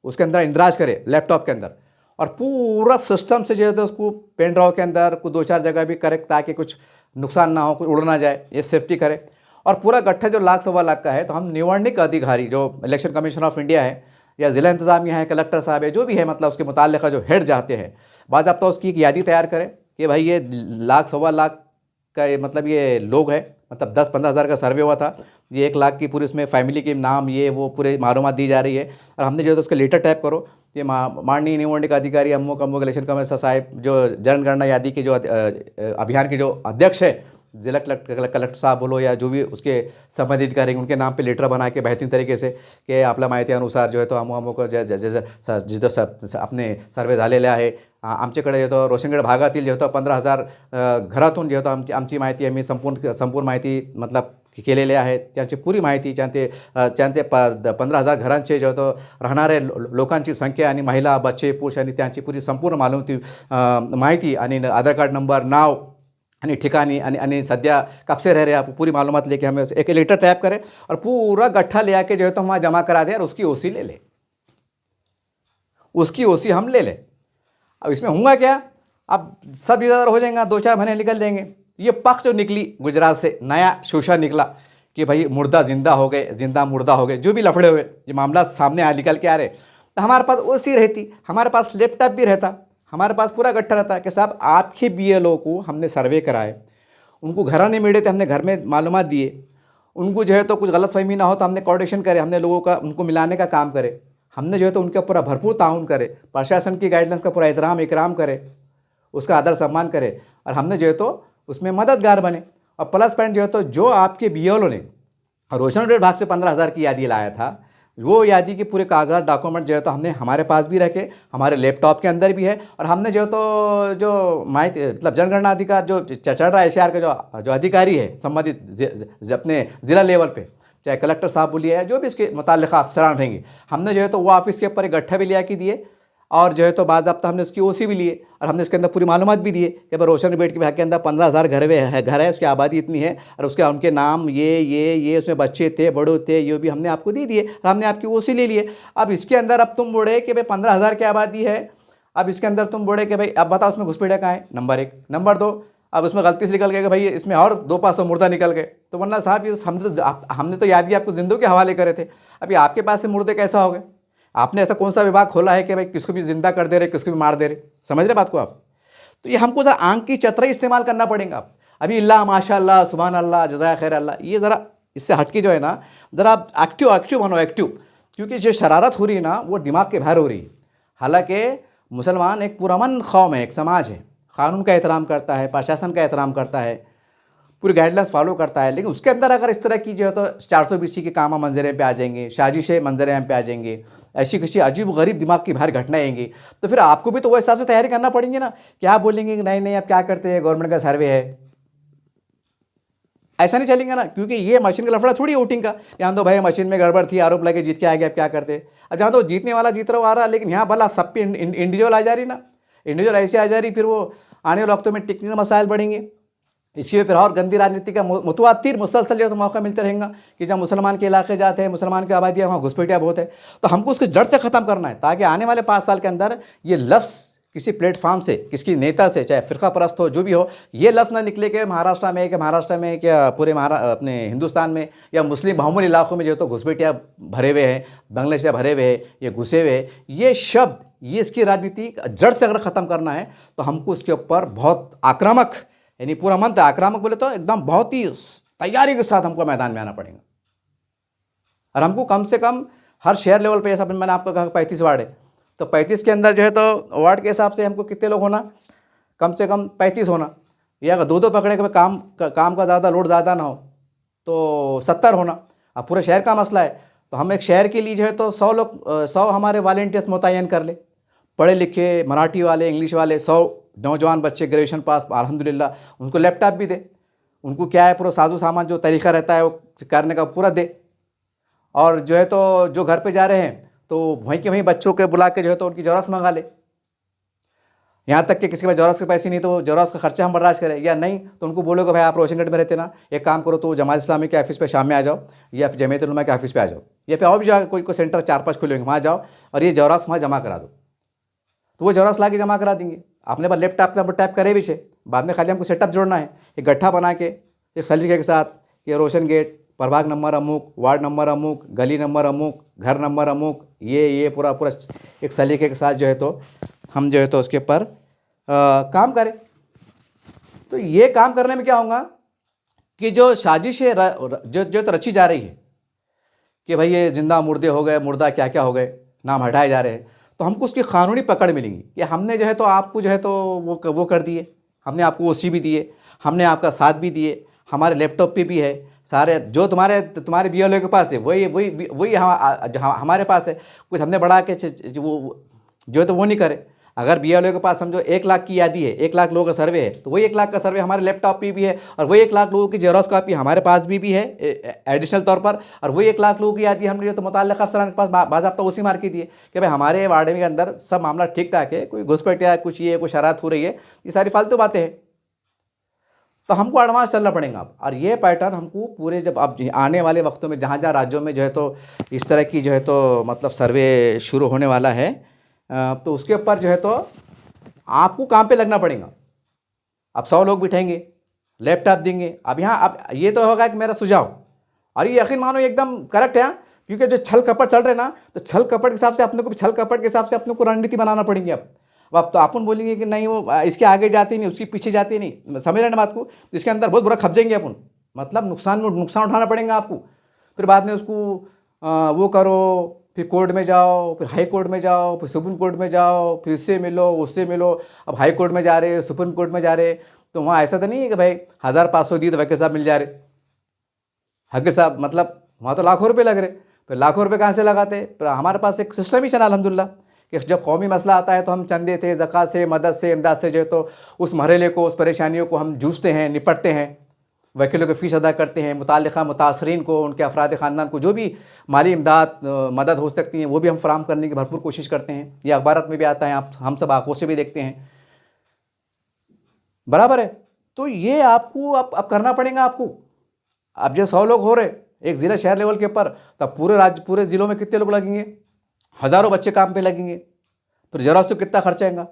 उसके अंदर इंदराज करें लैपटॉप के अंदर, और पूरा सिस्टम से जो है तो उसको पेन ड्राइव के अंदर कुछ 2-4 जगह भी करें ताकि कुछ नुकसान ना हो, कुछ उड़ ना जाए, ये सेफ्टी करे। और पूरा गट्ठा जो लाख 1.25 लाख का है, तो हम निवारणिक अधिकारी जो इलेक्शन कमीशन ऑफ इंडिया है, या ज़िला इंतज़ामिया है, कलेक्टर साहब है, जो भी है, मतलब उसके मुताल्लिक़ जो हेड जाते हैं, बाज़ाब्ता उसकी एक यादी तैयार करें कि भाई ये लाख 1.25 लाख का मतलब ये लोग है, मतलब 10-15 हज़ार का सर्वे हुआ था, ये 1 लाख की पूरी उसमें फैमिली के नाम ये वो पूरे मालूमात दी जा रही है, और हमने जो है तो उसका लेटर टाइप करो, ये माननीय निवडणूक अधिकारी अमुक अमुक इलेक्शन कमिश्नर साहब जो जनगणना यादी के जो अभियान के जो अध्यक्ष है, जिला कलेक्टर साहब बोलो या जो भी उसके संबंधित अधिकारी, उनके नाम पे लेटर बना के बेहतरीन तरीके से कि आपल्या माहिती अनुसार जो है तो अमुक जिथं आपने सर्वे झालेले आहे, आमच्याकडे जो तो रोशनगड भागातील जो तो 15,000 घरातून जो तो आमची माहिती आम्ही संपूर्ण माहिती मतलब केलेले आहेत, त्यांची पूरी माहिती, त्यांचे 15,000 घरांचे जो तो राहणारे लोकांची संख्या आणि महिला, बच्चे, पुरुष आणि त्यांची पूरी संपूर्ण माहिती आणि आधार कार्ड नंबर, नाव आणि ठिकाणी आणि सध्या कब से रह रहे आप, पूरी मालूमात लेके हमें एक लेटर टाइप करें और पूरा गट्ठा ले आके जो है तो हम जमा करा दें, और उसकी ओसी ले लें, उसकी ओसी हम ले लें। अब इसमें होगा क्या, अब सब इधर हो जाएगा, 2-4 महीने निकल जाएंगे। ये पक्ष जो निकली गुजरात से, नया शोशा निकला कि भाई मुर्दा जिंदा हो गए, जिंदा मुर्दा हो गए, जो भी लफड़े हुए, ये मामला सामने निकल के आ रहे, तो हमारे पास ओसी रहती, हमारे पास लैपटॉप भी रहता, हमारे पास पूरा गट्ठा रहता है कि साहब आपके BLO को हमने सर्वे कराए, उनको घराने मिले थे, हमने घर में मालूमात दिए, उनको जो है तो कुछ गलतफहमी ना हो तो हमने कोऑर्डिनेशन करे, हमने लोगों का उनको मिलाने का काम करे, हमने जो है तो उनका पूरा भरपूर ताउन करे, प्रशासन की गाइडलाइंस का पूरा इकराम करे, उसका आदर सम्मान करे, और हमने जो है तो उसमें मददगार बने। और प्लस पॉइंट जो है तो जो आपके BLO ने रोशनगढ़ भाग से 15,000 की यादी लाया था, वो यादी के पूरे कागज डॉक्यूमेंट जो है तो हमने हमारे पास भी रखे, हमारे लैपटॉप के अंदर भी है, और हमने जो है तो जो माहिती मतलब जनगणना अधिकार जो चल रहा है SAR का जो अधिकारी है संबंधित अपने ज़िला लेवल पे, चाहे कलेक्टर साहब बोलिए या जो भी इसके मुताल्लिक़ अफसरान रहेंगे, हमने जो है तो वो ऑफिस के ऊपर एक गट्ठा भी लिया के दिए, और जो है तो बाज़ाब्ता हमने उसकी ओसी भी लिए, और हमने इसके अंदर पूरी मालूमात भी दिए कि भाई रोशनगढ़ के भाग के अंदर 15,000 घर है, उसकी आबादी इतनी है, और उसके उनके नाम ये उसमें बच्चे थे, बड़े थे, ये भी हमने आपको दे दिए, और हमने आपकी ओसी ले लिए। अब इसके अंदर अब तुम बोले कि भाई 15,000 की आबादी है, अब इसके अंदर तुम बोले कि भाई अब बताओ उसमें घुसपैठिया कहाँ है, नंबर 1। नंबर 2, अब उसमें गलती से निकल गया कि भाई इसमें और 2-500 मुर्दा निकल गए, तो वरना साहब ये हमने तो याद ही आपको जिंदों के हवाले करे थे। अभी आपके पास से मुर्दे कैसा हो गए? आपने ऐसा कौन सा विभाग खोला है कि भाई किसको भी जिंदा कर दे रहे, किसको भी मार दे रहे? समझ रहे बात को आप? तो ये हमको ज़रा आंख की चतुराई इस्तेमाल करना पड़ेगा। आप अभी अल्लाह माशाअल्लाह सुभान अल्लाह जज़ाय खैर अल्लाह, ये ज़रा इससे हटके जो है ना, ज़रा आप एक्टिव बनो, एक्टिव। क्योंकि जो शरारत हो रही है ना वो दिमाग के बाहर हो रही है। हालांकि मुसलमान एक पुरअमन कौम है, एक समाज है, कानून का एहतराम करता है, प्रशासन का एहतराम करता है, पूरी गाइडलाइंस फॉलो करता है। लेकिन उसके अंदर अगर इस तरह की जो है तो 420 के काम मंजरे पे आ जाएंगे, साजिशें मंजरे पे आ जाएंगे, ऐसी किसी अजीब गरीब दिमाग की बाहर घटना आएंगी, तो फिर आपको भी तो वो हिसाब से तैयारी करना पड़ेगी ना। क्या बोलेंगे कि नहीं नहीं आप क्या करते हैं, गवर्नमेंट का सर्वे है, ऐसा नहीं चलेंगे ना। क्योंकि ये मशीन का लफड़ा थोड़ी वोटिंग का, यहाँ तो भाई मशीन में गड़बड़ थी, आरोप लगे, जीत के आ गया, आप क्या करते। अब जहाँ तो जीतने वाला जीत रहा हो आ रहा, लेकिन यहाँ भला सब पे इंडिविजुअल आ जा रही ना, इंडिविजुअल ऐसे आ जा रही, फिर वो आने वाले वक्तों में टेक्निकल मसाइल बढ़ेंगे। इसी में फिर और गंदी राजनीति का मुतवातिर मुसलसल जो तो मौका मिलता रहेगा कि जब मुसलमान के इलाके जाते हैं, मुसलमान की आबादी है, वहाँ घुसपैठिया बहुत है। तो हमको उसके जड़ से ख़त्म करना है, ताकि आने वाले 5 साल के अंदर ये लफ्ज़ किसी प्लेटफॉर्म से, किसी नेता से, चाहे फ़िरका परस्त हो, जो भी हो, ये लफ्ज़ ना निकले कि महाराष्ट्र में क्या पूरे अपने हिंदुस्तान में या मुस्लिम बहुमूल्य इलाकों में जो तो घुसपैठिया भरे हुए हैं, बांग्लादेश भरे हुए हैं, ये घुसे हुए हैं, ये शब्द, ये इसकी राजनीति जड़ से अगर ख़त्म करना है तो हमको इसके ऊपर बहुत आक्रामक, यानी पूरा मंत्र आक्रामक बोले तो एकदम बहुत ही तैयारी के साथ हमको मैदान में आना पड़ेगा। और हमको कम से कम हर शहर लेवल पे, जैसा मैंने आपको कहा 35 वार्ड है, तो 35 के अंदर जो है तो वार्ड के हिसाब से हमको कितने लोग होना, कम से कम 35 होना, या अगर 2-2 पकड़े के काम का ज़्यादा लोड ज़्यादा ना हो तो 70 होना। अब पूरे शहर का मसला है तो हम एक शहर के लिए जो है तो 100 हमारे वॉलंटियर्स मुतय्यन कर ले, पढ़े लिखे मराठी वाले, इंग्लिश वाले 100 नौजवान बच्चे, ग्रेजुएशन पास, अल्हम्दुलिल्लाह, उनको लैपटॉप भी दे, उनको क्या है पूरा साजो सामान जो तरीका रहता है वो करने का पूरा दे। और जो है तो जो घर पे जा रहे हैं तो वहीं के वहीं बच्चों के बुला के जो है तो उनकी ज़ेरॉक्स मंगा ले। यहाँ तक कि किसी के पास ज़ेरॉक्स के पैसे नहीं तो ज़ेरॉक्स का खर्चा हम बर्दाश्त करें, या नहीं तो उनको बोलो कि भाई आप रोशनगढ़ में रहते ना, एक काम करो तो जमात इस्लामी के ऑफिस पे शाम में आ जाओ, या फिर जमीयत उलमा के ऑफिस पे आ जाओ, या फिर और भी जगह कोई सेंटर 4-5 खुले होंगे, वहाँ जाओ और ये ज़ेरॉक्स वहाँ जमा करा दो। तो वो ज़ेरॉक्स ला के जमा करा देंगे। अपने पास लैपटॉप पर टैप करे भी छे, बाद में खाली हमको सेटअप जोड़ना है, एक गट्ठा बना के एक सलीके के साथ, ये रोशन गेट, प्रभाग नंबर अमुक, वार्ड नंबर अमुक, गली नंबर अमुक, घर नंबर अमुक, ये पूरा एक सलीके के साथ जो है तो हम जो है तो उसके ऊपर काम करें। तो ये काम करने में क्या होगा कि जो साजिश है जो तो रची जा रही है कि भाई ये जिंदा मुर्दे हो गए, मुर्दा क्या क्या हो गए, नाम हटाए जा रहे हैं, तो हमको उसकी कानूनी पकड़ मिलेंगी कि हमने जो है तो आपको जो है तो वो कर दिए, हमने आपको ओसी भी दिए, हमने आपका साथ भी दिए, हमारे लैपटॉप पे भी है सारे, जो तुम्हारे BLO के पास है वही हमारे पास है। कुछ हमने बढ़ा के वो जो है तो वो नहीं करे। अगर BLO के पास समझो 1 लाख की यादी है, 1 लाख लोगों का सर्वे है, तो वही 1 लाख का सर्वे हमारे लैपटॉप पे भी है, और वही 1 लाख लोगों की जेरॉक्स कॉपी हमारे पास भी है एडिशनल तौर पर, और वही 1 लाख लोगों की यादी हमने जो तो मुताल्लिक़ अफसरान के पास बाज़ाब्ता उसी मार की दी है कि भाई हमारे वार्ड के अंदर सब मामला ठीक ठाक है, कोई घुसपैठिया कुछ ये कोई शरारत हो रही है, ये सारी फालतू बातें हैं। तो हमको एडवांस चलना पड़ेगा अब। और ये पैटर्न हमको पूरे जब अब आने वाले वक्तों में जहाँ राज्यों में जो है तो इस तरह की जो है तो मतलब सर्वे शुरू होने वाला है, तो उसके ऊपर जो है तो आपको काम पे लगना पड़ेगा। अब 100 लोग बिठाएंगे, लैपटॉप देंगे। अब ये तो होगा कि मेरा सुझाव, और ये यकीन मानो एकदम करेक्ट है, क्योंकि जो छल कपट चल रहे ना, तो छल कपट के हिसाब से अपने को भी, छल कपट के हिसाब से अपने को रणनीति बनाना पड़ेगी। अब तो अपन बोलेंगे कि नहीं वो इसके आगे जाती नहीं, उसके पीछे जाती नहीं, समझ रहे ना बात को, तो इसके अंदर बहुत बुरा खप जाएंगे अपन, मतलब नुकसान उठाना पड़ेगा आपको। फिर बाद में उसको वो करो, फिर कोर्ट में जाओ, फिर हाई कोर्ट में जाओ, फिर सुप्रीम कोर्ट में जाओ, फिर इससे मिलो उससे मिलो। अब हाई कोर्ट में जा रहे, सुप्रीम कोर्ट में जा रहे, तो वहाँ ऐसा तो नहीं है कि भाई 1500 दी तो वकील साहब मिल जा रहे, वकील साहब मतलब वहाँ तो लाखों रुपये लग रहे। फिर लाखों रुपये कहाँ से लगाते? पर हमारे पास एक सिस्टम ही चला अल्हम्दुलिल्लाह कि जब कौमी मसला आता है तो हम चंदे थे, ज़कात से, मदद से, इमदाद से जो है तो उस मरहले को, उस परेशानियों को हम जूझते हैं, निपटते हैं, वकीलों की फ़ीस अदा करते हैं, मुताल्लिक़ा मुतासरीन को, उनके अफराद ख़ानदान को जो भी माली इमदाद मदद हो सकती है वो भी हम फराहम करने की भरपूर कोशिश करते हैं। ये अखबारात में भी आता है, हम सब आंखों से भी देखते हैं, बराबर है। तो ये आपको अब करना पड़ेगा आपको। अब जो 100 लोग हो रहे एक ज़िला शहर लेवल के ऊपर, तब पूरे ज़िलों में कितने लोग लगेंगे? हज़ारों बच्चे काम पे लगेंगे। फिर ज़रा तो कितना खर्चा आएगा?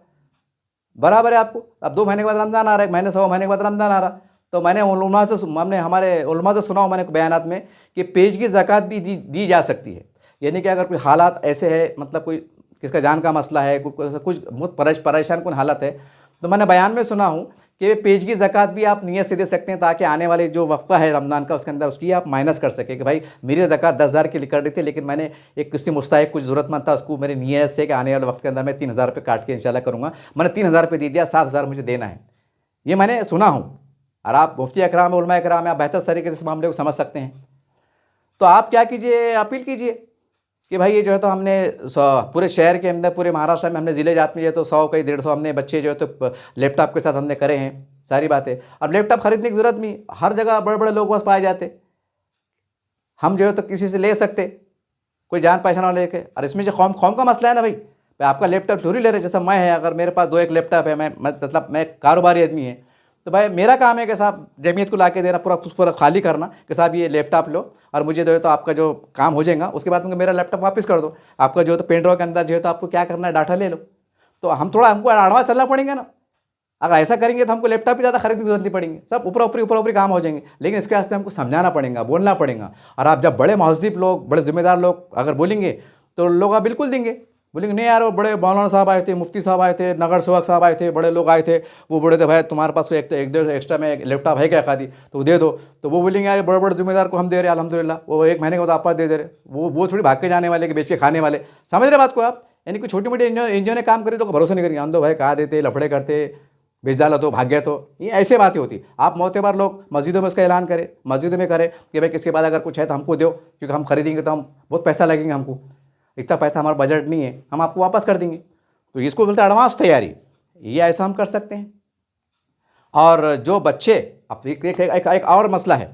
बराबर है आपको। अब 2 महीने के बाद रमज़ान आ रहा है, 1 महीने 1.25 महीने के बाद रमज़ान आ रहा, तो मैंने हमने हमारे उलमा से सुना हो मैंने बयानात में कि पेज की ज़कात भी दी जा सकती है। यानी कि अगर कोई हालात ऐसे है, मतलब कोई किसका जान का मसला है, कुछ बहुत परेशान कुन हालत है, तो मैंने बयान में सुना हूँ कि पेज की ज़कात भी आप नियत से दे सकते हैं, ताकि आने वाले जो वक्फा है रमज़ान का उसके अंदर उसकी आप माइनस कर सकें कि भाई मेरी ज़कात 10,000 की कर दी थी, लेकिन मैंने एक किसी मुस्तहिक कुछ ज़रूरतमंद था, उसको मेरी नियत से कि आने वाले वक्त के अंदर मैं 3,000 रुपये काट के इंशाल्लाह करूँगा, मैंने 3,000 रुपये दे दिया, 7,000 मुझे देना है। ये मैंने सुना हूँ। और आप मुफ्ती अकराम उलमा अकराम आप बेहतर तरीके से इस मामले को समझ सकते हैं। तो आप क्या कीजिए, अपील कीजिए कि भाई ये जो है तो हमने पूरे शहर के अंदर, पूरे महाराष्ट्र में हमने ज़िले जात में जो है तो 100 कई 150 हमने बच्चे जो है तो लैपटॉप के साथ हमने करे हैं, सारी बातें। अब लैपटॉप ख़रीदने की ज़रूरत नहीं, हर जगह बड़े बड़े लोग पास पाए जाते, हम जो है तो किसी से ले सकते, कोई जान पहचान वाले लेके। और इसमें जो कौम का मसला है ना भाई आपका लैपटॉप थोड़ी ले रहे, जैसा मैं है, अगर मेरे पास 2-1 लैपटॉप है, मैं मतलब मैं कारोबारी आदमी है, तो भाई मेरा काम है कि साहब जमीयत को ला के देना, पूरा खाली करना कि साहब ये लैपटॉप लो और मुझे दो तो आपका जो काम हो जाएगा, उसके बाद मेरा लैपटॉप वापस कर दो। आपका जो है तो पेन ड्रॉ के अंदर जो है तो आपको क्या करना है, डाटा ले लो। तो हमको एडवांस चलना पड़ेगा ना। अगर ऐसा करेंगे तो हमको लैपटॉप भी ज़्यादा खरीदने की जरूरत नहीं पड़ेगी, सब ऊपरी काम हो जाएंगे। लेकिन इसके वास्ते हमको समझाना पड़ेगा, बोलना पड़ेगा। और आप जब बड़े महज़िब लोग, बड़े ज़िम्मेदार लोग अगर बोलेंगे तो लोग आप बिल्कुल देंगे, बोलेंगे नहीं यार वो बड़े मौलाना साहब आए थे, मुफ्ती साहब आए थे, नगर सेवक साहब आए थे, बड़े लोग आए थे, वो बोले थे भाई तुम्हारे पास कोई एक दो एक्स्ट्रा में लैपटॉप है क्या खादी, तो वो दे दो। तो वो बोलेंगे यार बड़े बड़े जिम्मेदार को हम दे रहे हैं अल्हम्दुलिल्लाह, वो 1 महीने के बाद आप पास दे रहे, वो थोड़ी भाग के जाने वाले कि बेच के खाने वाले। समझ रहे बात को आप? यानी कि छोटी मोटी एनजीओ ने काम करी तो भरोसा नहीं करेंगे, हम दो भाई कहा देते, लफड़े करते, बेच डाला तो भाग गया, तो ये ऐसे बातें होती। आप मोतेबार लोग मस्जिदों में उसका ऐलान करें, मस्जिदों में करें कि भाई किसके बाद अगर कुछ है तो हमको दो, क्योंकि हम खरीदेंगे तो हम बहुत पैसा लगेंगे, हमको इतना पैसा हमारा बजट नहीं है, हम आपको वापस कर देंगे। तो इसको बोलते हैं एडवांस तैयारी, ये ऐसा हम कर सकते हैं। और जो बच्चे, अब एक और मसला है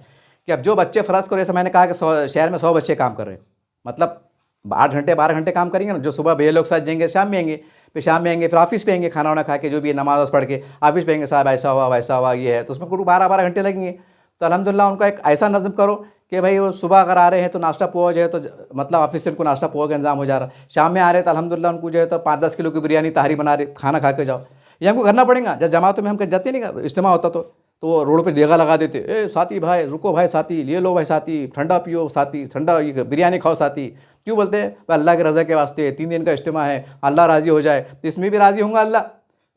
कि अब जो बच्चे फ़र्ज़ करो, जैसे मैंने कहा कि शहर में 100 बच्चे काम कर रहे हैं, मतलब 8 घंटे 12 घंटे काम करेंगे ना, जो सुबह भैया लोग साथ जाएंगे, शाम में आएंगे, फिर शाम में आएंगे, फिर ऑफिस पे आएंगे, खाना वाना खा के जो भी नमाज पढ़ के ऑफिस पे आएंगे, साहब ऐसा हुआ वैसा हुआ ये है, तो उसमें 12 घंटे लगेंगे। तो अल्हम्दुलिल्लाह उनका एक ऐसा नज़म करो कि भाई वो सुबह अगर आ रहे हैं तो नाश्ता पोहा जो है तो मतलब ऑफिस से उनको नाश्ता पोहा का इंतजाम हो जा रहा है, शाम में आ रहे हैं तो अल्हम्दुलिल्लाह उनको जो है तो 5-10 किलो की बिरयानी ताहरी बना रहे, खाना खा के जाओ। ये हमको करना पड़ेगा। जब जमातों में हम जाते नहीं, इज्तिमा होता तो रोड पे देगा लगा देते, ए साथी भाई रुको, भाई साथी ये लो, भाई साथी ठंडा पियो, साथी ठंडा ये बिरयानी खाओ साथी। क्यों बोलते हैं? अल्लाह के रज़ा के वास्ते 3 दिन का इज्तिमा है, अल्लाह राज़ी हो जाए, तो इसमें भी राज़ी होंगे अल्लाह।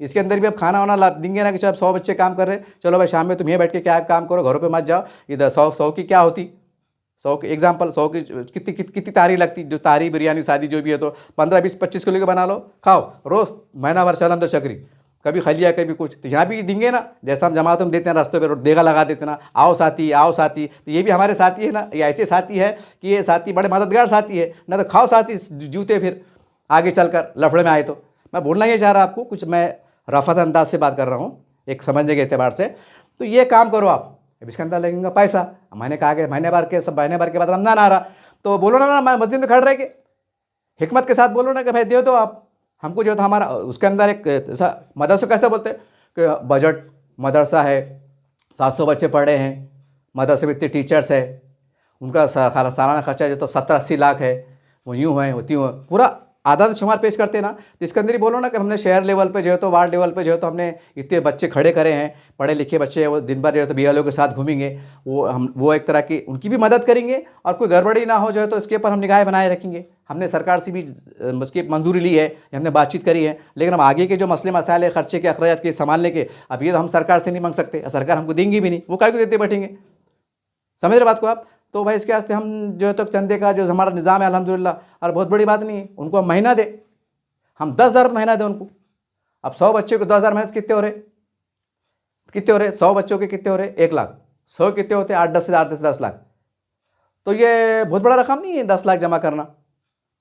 इसके अंदर भी अब खाना वाना ला देंगे ना कि जब 100 बच्चे काम कर रहे हैं, चलो भाई शाम में तुम ये बैठ के क्या काम करो, घरों पे मत जाओ, इधर 100 की क्या होती, 100 की एग्जाम्पल, 100 की कितनी तारी लगती, जो तारी बिरयानी शादी जो भी है तो 15, 20, 25 किलो के बना लो, खाओ रोज़, महीना भर चलन तो चक्री, कभी खलिया कभी कुछ। तो यहाँ भी देंगे ना, जैसा हम जमातों में देते हैं रास्तों पर देगा लगा देते ना, आओ साथी आओ साथी, तो ये भी हमारे साथी है ना। ये ऐसे साथी है कि ये साथी बड़े मददगार साथी है ना, तो खाओ साथी जूते फिर आगे चलकर लफड़े में आए। तो मैं बोलना ये चाह रहा आपको, कुछ मैं रफ़त अंदाज से बात कर रहा हूँ एक समझने के एतबार से। तो ये काम करो आप, अब इसके अंदर लगेगा पैसा। मैंने कहा कि महीने भर के बाद रमज़ान आ रहा, तो बोलो ना मैं मस्जिद में खड़े रह के हिकमत के साथ बोलो ना कि भाई दे दो आप हमको जो था हमारा। उसके अंदर एक ऐसा मदरसा कैसे बोलते हैं कि बजट मदरसा है, 700 बच्चे पढ़ रहे हैं, मदरसे में इतने टीचर्स है, उनका सालाना खर्चा जो तो 70-80 लाख है, वो यूँ है होती हूँ, पूरा आदाद शुमार पेश करते ना। तो इसके अंदर ही बोलो ना कि हमने शहर लेवल पे जो है तो वार्ड लेवल पे जो है तो हमने इतने बच्चे खड़े करे हैं, पढ़े लिखे बच्चे हैं, वो दिन भर जो है तो बीएलओ के साथ घूमेंगे, वो एक तरह की उनकी भी मदद करेंगे, और कोई गड़बड़ी ना हो जो है तो इसके ऊपर हम निगाह बनाए रखेंगे। हमने सरकार से भी इसकी मंजूरी ली है, हमने बातचीत करी है, लेकिन हम आगे के जो मसले मसाइल है खर्चे के अखराजात के संभालने के, अब ये तो हम सरकार से नहीं मांग सकते, सरकार हमको देंगी भी नहीं, वो काय को देते बैठेंगे। समझ रहे बात को आप? तो भाई इसके वास्ते हम जो है तो चंदे का जो हमारा निज़ाम है अल्हम्दुलिल्लाह, और बहुत बड़ी बात नहीं है, उनको हम महीना दे, हम 10,000 महीना दें उनको। अब 100 बच्चे को 10,000 महीने कितने हो रहे, 100 बच्चों के कितने हो रहे, 1 लाख। 100 कितने होते हैं, 8-10 लाख। तो ये बहुत बड़ा रकम नहीं है 10 लाख जमा करना,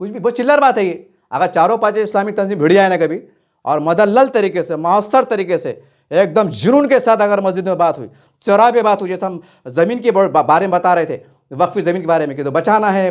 कुछ भी बहुत चिल्लर बात है ये। अगर चारों पाँचों इस्लामी तंजीम भिड़ जाए ना कभी, और मदल्लल तरीके से, मौसर तरीके से, एकदम जुनून के साथ अगर मस्जिद में बात हुई, चौराहे पे बात हुई, जैसे हम ज़मीन के बारे में बता रहे थे, वक्फ़ी ज़मीन के बारे में कि तो बचाना है,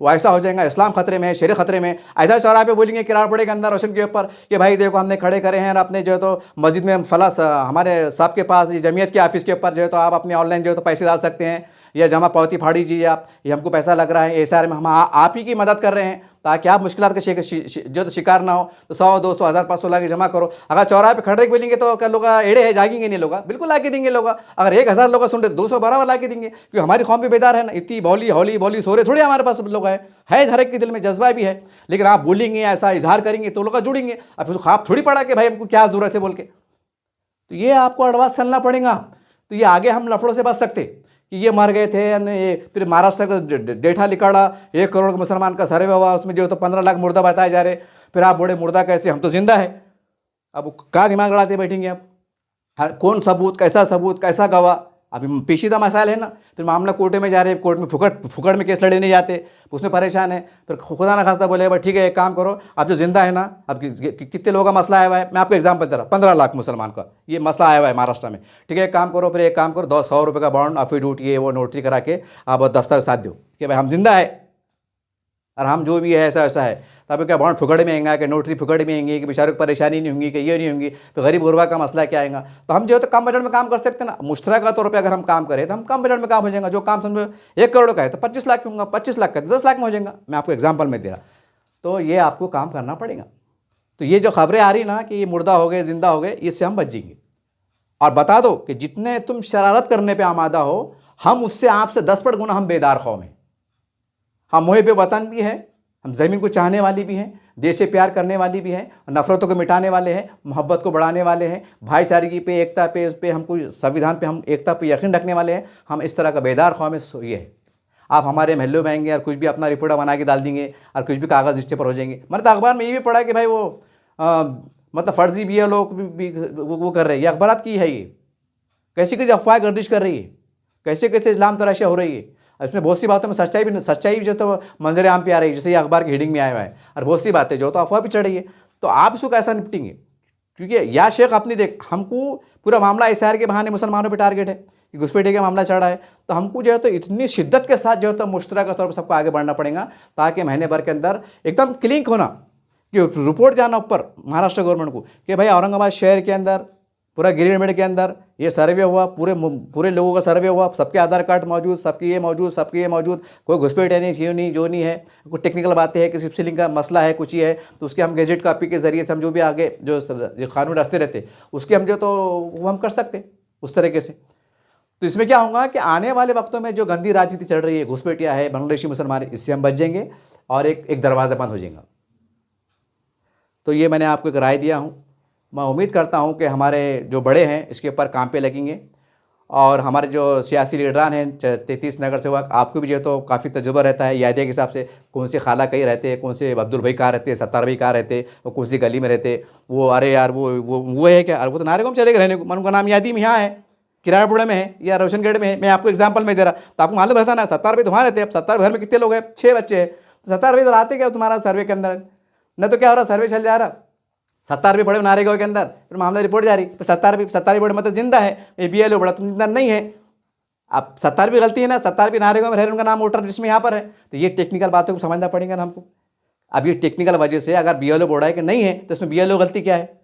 वो ऐसा हो जाएगा, इस्लाम खतरे में है, शरीयत खतरे में। ऐसा चौराहे पे बोलेंगे किरार पड़ेगा अंदर रोशन के ऊपर कि भाई देखो हमने खड़े करे हैं, और अपने जो है तो मस्जिद में फला हमारे साहब के पास जमीयत के ऑफिस के ऊपर जो है तो आप अपने ऑनलाइन जो है तो पैसे डाल सकते हैं, या जमा पावती फाड़ दीजिए आप, ये हमको पैसा लग रहा है, एसआर में हम आप ही की मदद कर रहे हैं। ताकि आप मुश्किलात का जो तो शिकार ना हो। तो 100, 200, 1000, 500 ला के जमा करो। अगर चौराहे पे खड़े बोलेंगे तो क्या लोग एड़े है, जागेंगे नहीं लोग, बिल्कुल ला के देंगे लोग। अगर 1000 लोग सुन रहे 200 बराबर ला के देंगे, क्योंकि हमारी कौम भी बेदार है ना। इतनी बौली हौली बौली सो रहे थोड़ी हमारे पास लोग है हर एक के दिल में जज्बा भी है। लेकिन आप बोलेंगे, ऐसा इजहार करेंगे तो लोग जुड़ेंगे। अब उसको आप थोड़ी पड़ा कि भाई हमको क्या जरूरत है बोल के। तो ये आपको एडवांस चलना पड़ेगा। तो ये आगे हम लफड़ों से बच सकते कि ये मर गए थे, ये फिर महाराष्ट्र का डेटा निकाला, 1 करोड़ का मुसलमान का सर्वे हुआ, उसमें जो तो 15 लाख मुर्दा बताए जा रहे। फिर आप बोले मुर्दा कैसे, हम तो जिंदा है। अब कहाँ दिमाग लड़ाते बैठेंगे आप? कौन सबूत, कैसा सबूत, कैसा गवाह, अभी पेचीदा मसाइल है ना। फिर मामला कोर्टे में जा रहे हैं, कोर्ट में फुकड़ में केस लड़े नहीं जाते, उसमें परेशान है। फिर खुदा ना खास्ता बोले भाई ठीक है एक काम करो, अब जो जिंदा है ना, अब कितने लोगों का मसला आया हुआ है, मैं आपको एग्जाम्पल दे रहा हूँ, 15 लाख मुसलमान का ये मसला आया हुआ है महाराष्ट्र में। ठीक है एक काम करो, फिर एक काम करो, 100 रुपये का बॉन्ड एफिडेविट ये वो नोटरी करा के आप दस्तावेज साथ दो कि भाई हम जिंदा है और हम जो भी है ऐसा ऐसा है। तब क्या बॉन्ड फुकड़ में आएंगे, कि नोटरी फुकड़ में आएंगी, कि बेचारों को परेशानी नहीं होंगी, कि ये नहीं होंगी, फिर गरीब गुरबा का मसला क्या आएगा। तो हम जो है तो कम बजट में काम कर सकते हैं ना। मुश्तरका तौर पर अगर हम काम करें तो हम कम बजट में काम हो जाएगा। जो काम समझो 1 करोड़ का है तो 25 लाख होगा, 25 लाख का 10 लाख में हो जाएगा। मैं आपको एग्जाम्पल में दे रहा। तो ये आपको काम करना पड़ेगा। तो ये जो खबरें आ रही ना कि ये मुर्दा हो गए, जिंदा हो गए, इससे हम बच जाएंगे। और बता दो कि जितने तुम शरारत करने पर आमादा हो, हम उससे आपसे 10 गुना हम बेदार खौम हैं। हम मुहिब वतन भी हैं, हम ज़मीन को चाहने वाली भी हैं, देश से प्यार करने वाली भी हैं, नफ़रतों को मिटाने वाले हैं, मोहब्बत को बढ़ाने वाले हैं, भाईचारे पे, एकता पे, उस पे हमको संविधान पे हम एकता पे यकीन रखने वाले हैं। हम इस तरह का बेदार कौम है। ये है आप हमारे महलों में आएंगे और कुछ भी अपना रिपोर्ट बना के डाल देंगे और कुछ भी कागज़ नीचे पर हो जाएंगे। मैंने तो अखबार में ये भी पढ़ा कि भाई वो मतलब फर्जी भी है, लोग भी वो कर रहे हैं। ये अखबारात की है, ये कैसी कैसी अफवाह गर्दिश कर रही है, कैसे कैसे इस्लाम तराशा हो रही है। इसमें बहुत सी बातों में सच्चाई भी जो तो मंजर आम पे आ रही है, जैसे ये अखबार की हेडिंग में आया हुआ है। और बहुत सी बातें जो तो अफवाह भी चढ़ रही है। तो आप इसको कैसा निपटेंगे? क्योंकि या शेख अपनी देख, हमको पूरा मामला SIR के बहाने मुसलमानों पे टारगेट है कि घुसपैठे का मामला चढ़ा है। तो हमको जो है तो इतनी शिद्दत के साथ जो है तो मुश्तरका तौर पर सबको आगे बढ़ना पड़ेगा, ताकि महीने भर के अंदर एकदम क्लिक होना कि रिपोर्ट जाना ऊपर महाराष्ट्र गवर्नमेंट को कि भाई औरंगाबाद शहर के अंदर, पूरा गिरिडीह के अंदर ये सर्वे हुआ, पूरे लोगों का सर्वे हुआ, सबके आधार कार्ड मौजूद, सबकी ये मौजूद, सबकी ये मौजूद, कोई घुसपैठ नहीं, ये नहीं, जो नहीं है, कुछ टेक्निकल बातें हैं, किसी सीलिंग का मसला है, कुछ ही है, तो उसके हम गेजेट कॉपी के जरिए से हम जो भी आगे जो कानून रास्ते रहते उसके हम जो तो वो हम कर सकते उस तरीके से। तो इसमें क्या होगा कि आने वाले वक्तों में जो गंदी राजनीति चल रही है, घुसपैठिया है, बांग्लादेशी मुसलमान, इससे हम बच जाएंगे और एक दरवाज़ा बंद हो जाएगा। तो ये मैंने आपको एक राय दिया हूँ। मैं उम्मीद करता हूं कि हमारे जो बड़े हैं इसके ऊपर काम पे लगेंगे और हमारे जो सियासी लीडरान हैं 33 नगर सेवक, आपको भी जो तो काफ़ी तजुर्बा रहता है यादिया के हिसाब से, कौन से खाला कहीं रहते हैं, कौन से अब्दुल भाई कहाँ रहते हैं, सत्तार भाई कहाँ रहते, और कौन सी गली में रहते, वो अरे यार वो है क्या, अरे वो तो नारेगांव चले गए रहने को, मन उनका नाम यादी में यहाँ है, किरायापुड़ा में है या रोशनगढ़ में है। मैं आपको एग्जाम्पल में दे रहा, तो आपको मालूम रहता ना सत्तार भाई तुम्हारे रहते हैं। अब सत्तार घर में कितने लोग हैं? 6 बच्चे हैं। तो सत्तार भाई तो आते क्या तुम्हारा सर्वे के अंदर? न तो क्या हो रहा, सर्वे चल जा रहा, 70 भी पड़े नारेगांव के अंदर, फिर मामला रिपोर्ट जारी, फिर 70 बड़े मतलब जिंदा है, ये BLO बड़ा तुम जिंदा नहीं है। अब 70 भी गलती है ना, 70 भी नारेगांव में रह रहे, उनका नाम वोटर लिस्ट में यहाँ पर है। तो ये टेक्निकल बातों को समझना पड़ेगा ना हमको। अब ये टेक्निकल वजह से अगर BLO बोर्ड है कि नहीं है, तो इसमें BLO गलती क्या है?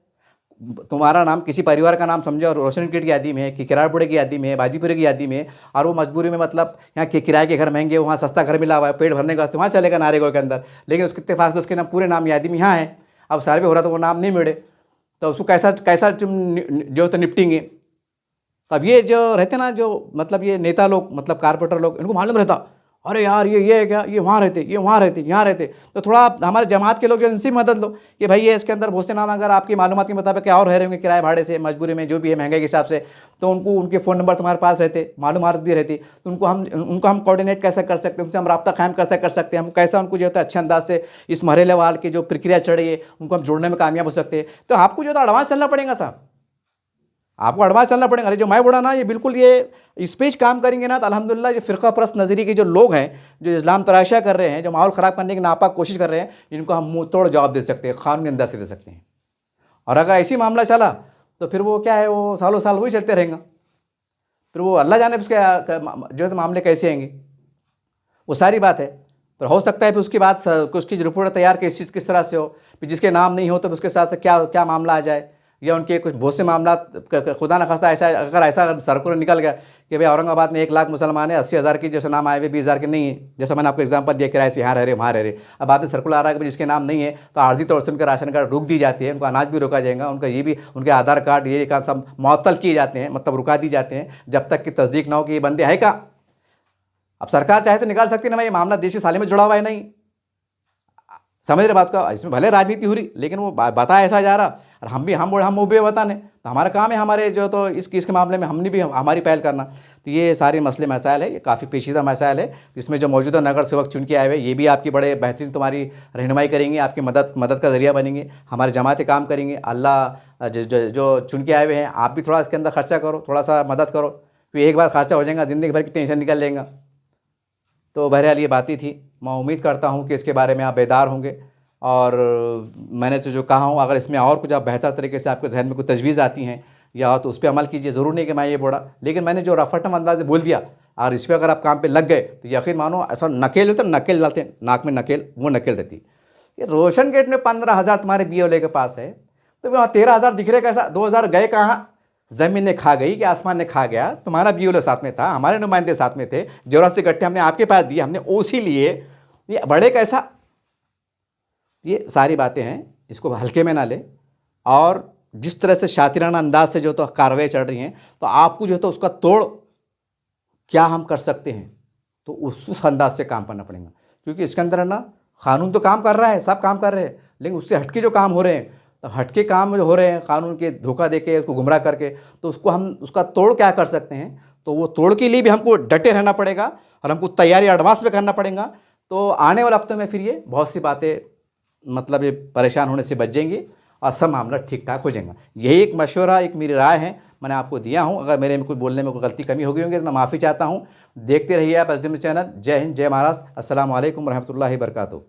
तुम्हारा नाम किसी परिवार का नाम समझो और रोशनगढ़ की यादी में है, कि किरायापुरे की यादी में है, बाजीपुरे की यादी में है, और वो मजबूरी में मतलब यहाँ के किराए के घर महंगे, वहाँ सस्ता घर मिला हुआ है, पेट भरने के वास्ते वहाँ चलेगा नारेगांव के अंदर, लेकिन उसके इत्तेफाक से उसके नाम पूरे नाम यादी में यहाँ है। अब सर्वे हो रहा तो वो नाम नहीं मिले, तो उसको कैसा जो तो निपटेंगे। तो अब ये जो रहते ना, जो मतलब ये नेता लोग, मतलब कारपोरेटर लोग, इनको मालूम रहता अरे यार ये है क्या, ये वहाँ रहते, ये वहाँ रहते, यहाँ रहते। तो थोड़ा हमारे जमात के लोग जो इनसे मदद लो कि भाई ये इसके अंदर बहुत से नाम अगर आपकी मालूमात के मुताबिक क्या और रह रहे होंगे किराए भाड़े से, मजबूरी में, जो भी है महंगाई के हिसाब से, तो उनके फ़ोन नंबर तुम्हारे पास रहते, मालूमात भी रहती, तो उनको हम कोऑर्डिनेट कैसे कर सकते हैं, उनसे हम रब्ता कायम कैसे कर सकते हैं, हम कैसा उनको जो होता है अच्छे अंदाज से इस मरहले वाल की जो प्रक्रिया चल रही है उनको हम जोड़ने में कामयाब हो सकते हैं। तो आपको जो है एडवांस चलना पड़ेगा साहब, आपको एडवांस चलना पड़ेगा। अरे जो मैं बोला ना, ये बिल्कुल ये इस पेज काम करेंगे ना तो अल्हम्दुलिल्लाह ये फ़िरका परस्त नज़रिए के जो लोग हैं, जो इस्लाम तराशा कर रहे हैं, जो माहौल ख़राब करने की नापाक कोशिश कर रहे हैं, इनको हम मुँह तोड़ जवाब दे सकते हैं, कानूनी अंदाज से दे सकते हैं। और अगर ऐसी मामला चला तो फिर वो क्या है, वो सालों साल वही चलते रहेंगे। फिर वो अल्लाह जाने उसके जो है मामले कैसे आएंगे, वो सारी बात है। पर हो सकता है फिर उसके बाद उसकी रिपोर्ट तैयार किस तरह से हो, फिर जिसके नाम नहीं हो तो उसके साथ क्या मामला आ जाए, या उनके कुछ बहुत से मामला खुदा न खास्ता ऐसा, अगर ऐसा सर्कुलर निकल गया कि कि भाई औरंगाबाद में 1 लाख मुसलमान है, 80,000 की जैसे नाम आए हुए 20,000 के नहीं है, जैसा मैंने आपको एग्जांपल दिया किराए से यहाँ रह रहे वहाँ रह रहे। अब बाद में सर्कुलर आ रहा है कि जिसके नाम नहीं है तो आर्जी तौर से उनका राशन कार्ड रोक दी जाती है, उनका अनाज भी रोका जाएगा, उनका ये भी, उनके आधार कार्ड ये काम सब मुअत्तल किए जाते हैं, मतलब रुका दी जाते हैं जब तक कि तस्दीक ना हो कि ये बंदे है कहाँ। अब सरकार चाहे तो निकाल सकती है ना भाई, ये मामला देश की साले में जुड़ा हुआ है नहीं, समझ रहे बात का। इसमें भले राजनीति हो रही लेकिन वो बता ऐसा जा रहा, और हम उबे बताने, तो हमारा काम है हमारे जो तो इसके मामले में हमने भी हमारी पहल करना। तो ये सारे मसले मसाइल है, ये काफ़ी पेचीदा मसाइल है, जिसमें जो मौजूदा नगर सेवक चुन के आए हुए ये भी आपकी बड़े बेहतरीन तुम्हारी रहनुमाई करेंगे, आपकी मदद का ज़रिया बनेंगे, हमारे जमातें काम करेंगे। अल्लाह जो चुन के आए हुए हैं आप भी थोड़ा इसके अंदर खर्चा करो, थोड़ा सा मदद करो, क्योंकि एक बार खर्चा हो जाएगा ज़िंदगी भर की टेंशन निकल जाएगा। तो बहरहाल ये बात ही थी, मैं उम्मीद करता हूँ कि इसके बारे में आप बेदार होंगे, और मैंने तो जो कहा हूँ अगर इसमें और कुछ आप बेहतर तरीके से आपके जहन में कुछ तजवीज़ आती हैं या तो उस पर अमल कीजिए। ज़रूर नहीं कि मैं ये बोला, लेकिन मैंने जो रफटम अंदाज से बोल दिया और इस पर अगर आप काम पे लग गए तो यकीन मानो ऐसा नकेल होता, नकेल डालते हैं नाक में, नकेल वो नकेल रहती। ये रोशन गेट में 15,000 तुम्हारे BOL के पास है, तो वहाँ 13,000 दिख रहे कैसा, 2,000 गए कहाँ, ज़मीन ने खा गई कि आसमान ने खा गया। तुम्हारा BOL साथ में था, हमारे नुमाइंदे साथ में थे, जौरास्ती गट्टे हमने आपके पास दिए, हमने OC लिए, ये बढ़े कैसा। ये सारी बातें हैं, इसको हल्के में ना ले, और जिस तरह से शातिराना अंदाज से जो तो कार्रवाई चल रही हैं, तो आपको जो है तो उसका तोड़ क्या हम कर सकते हैं, तो उस अंदाज से काम करना पड़ेगा। क्योंकि इसके अंदर है ना, कानून तो काम कर रहा है, सब काम कर रहे हैं, लेकिन उससे हटके जो काम हो रहे हैं, तो हटके काम जो हो रहे हैं कानून के धोखा देके, उसको गुमराह करके, तो उसको हम उसका तोड़ क्या कर सकते हैं, तो वो तोड़ के लिए भी हमको डटे रहना पड़ेगा और हमको तैयारी एडवांस में करना पड़ेगा। तो आने वाले हफ्तों में फिर ये बहुत सी बातें मतलब ये परेशान होने से बच जाएंगी और सब मामला ठीक ठाक हो जाएगा। यही एक मशवरा, एक मेरी राय है, मैंने आपको दिया हूँ। अगर मेरे में कोई बोलने में कोई गलती कमी हो गई होंगी तो मैं माफ़ी चाहता हूँ। देखते रहिए आप SDM चैनल। जय हिंद, जय महाराष्ट्र। अस्सलाम वालेकुम रहमतुल्लाहि बरकातहू।